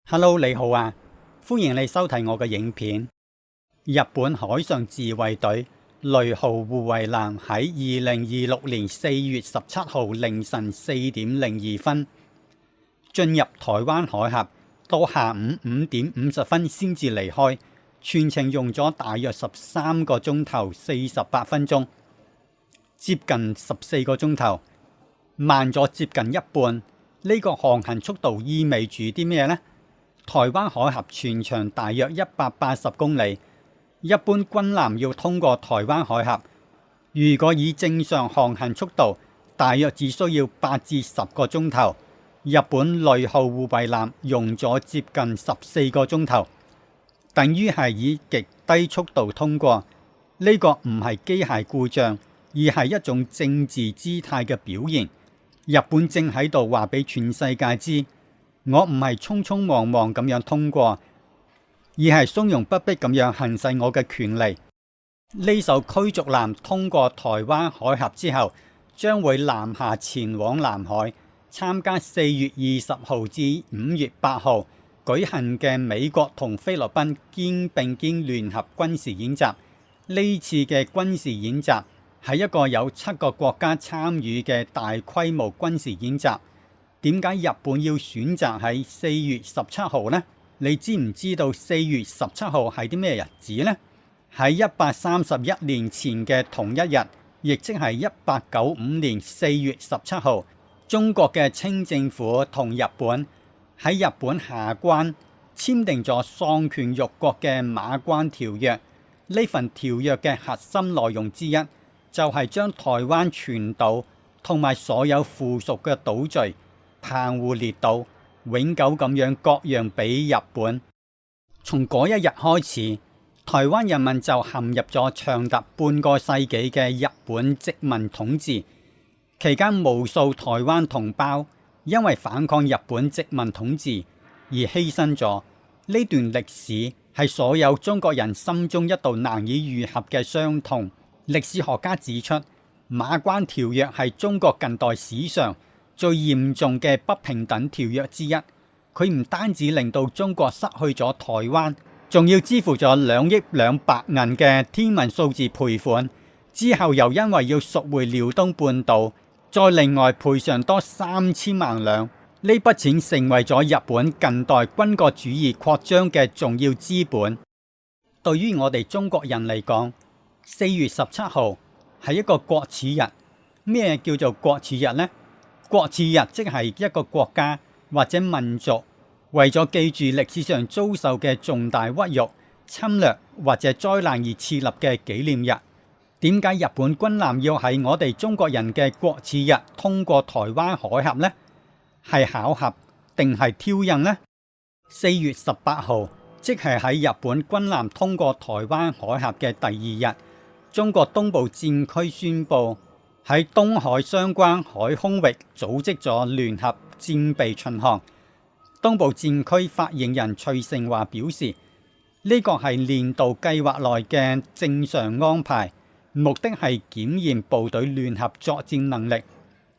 Hello，你好啊！歡迎你收睇我嘅影片。日本海上自衛隊雷號護衛艦喺2026年4月17號凌晨4點02分進入台灣海峽，到下午5點50分先至離開，全程用咗大約13個鐘頭48分鐘，接近14個鐘頭，慢咗接近一半。呢個航行速度意味住啲咩呢？台灣海峽全長大約180公里，一般軍艦要通過台灣海峽，如果以正常航行速度，大約只需要8至10個鐘頭。日本雷號護衛艦用咗接近14個鐘頭，等於係以極低速度通過。呢個唔係機械故障，而係一種政治姿態嘅表現。日本正喺度話俾全世界知，我唔係匆匆忙忙咁樣通過，而係從容不迫咁樣行使我嘅權利。呢艘驅逐艦通過台灣海峽之後，將會南下前往南海，參加4月20號至5月8號舉行嘅美國同菲律賓肩並肩聯合軍事演習。呢次嘅軍事演習係一個有7個國家參與嘅大規模軍事演習。點解日本要選擇喺4月17號呢？你知唔知道4月17號係啲咩日子呢？喺131年前嘅同一日，亦即係1895年4月17號，中國嘅清政府同日本喺日本下關簽訂咗喪權辱國嘅馬關條約。呢份條約嘅核心內容之一，就係將台灣全島同埋所有附屬嘅島嶼澎湖列島永久咁樣割讓俾日本。從嗰一日開始，台灣人民就陷入咗長達半個世紀嘅日本殖民統治。期間無數台灣同胞因為反抗日本殖民統治而犧牲咗。呢段歷史係所有中國人心中一道難以愈合嘅傷痛。歷史學家指出，馬關條約係中國近代史上最嚴重嘅不平等條約之一。佢唔單止令到中國失去咗台灣，仲要支付咗2億兩白銀嘅天文數字賠款，之後又因為要贖回遼東半島，再另外賠償多3000萬兩。呢筆錢成為咗日本近代軍國主義擴張嘅重要資本。對於我哋中國人嚟講，4月17號係一個國恥日。咩叫做國恥日呢？國恥日即係一個國家或者民族為咗記住歷史上遭受嘅重大屈辱、侵略或者災難而設立嘅紀念日。點解日本軍艦要喺我哋中國人嘅國恥日通過台灣海峽呢？係巧合定係挑釁呢？4月18號，即係喺日本軍艦通過台灣海峽嘅第2日，中國東部戰區宣布喺東海相關海空域組織咗聯合戰備巡航。東部戰區發言人徐成華表示，呢個係年度計劃內嘅正常安排，目的係檢驗部隊聯合作戰能力。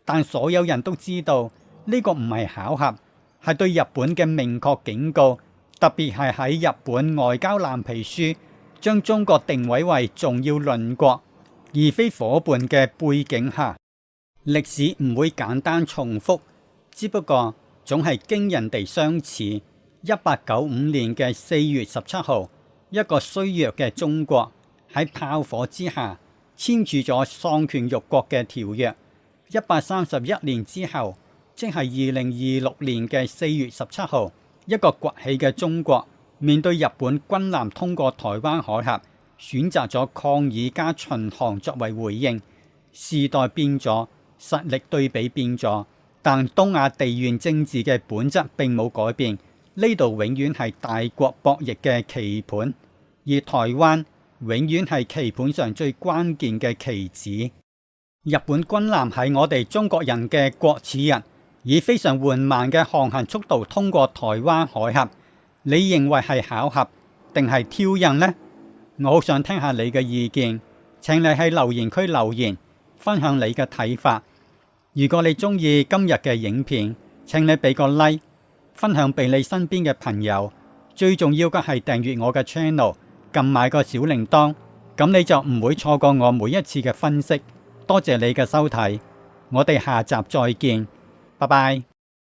但所有人都知道呢個唔係巧合，係對日本嘅明確警告，特別係喺日本外交藍皮書將中國定位為重要鄰國而非夥伴嘅背景下。歷史唔會簡單重複，只不過總係驚人地相似。1895年嘅4月17號，一個衰弱嘅中國喺炮火之下簽署咗喪權辱國嘅條約。131年之後，即係2026年嘅4月17號，一個崛起嘅中國面對日本軍艦通過台灣海峽，選擇咗抗議加巡航作為回應。時代變咗，實力對比變咗，但東亞地緣政治嘅本質並冇改變。呢度永遠係大國博弈嘅棋盤，而台灣永遠係棋盤上最關鍵嘅棋子。日本軍艦喺我哋中國人嘅國恥日，以非常緩慢嘅航行速度通過台灣海峽，你認為係巧合定係挑釁呢？我好想聽下你嘅意見，請你喺留言區留言，分享你嘅睇法。如果你鍾意今日嘅影片，請你俾個 like，分享俾你身邊嘅朋友。最重要嘅係訂閱我嘅 channel， 撳埋個小鈴鐺，咁你就唔會錯過我每一次嘅分析。多謝你嘅收睇，我哋下集再見，拜拜。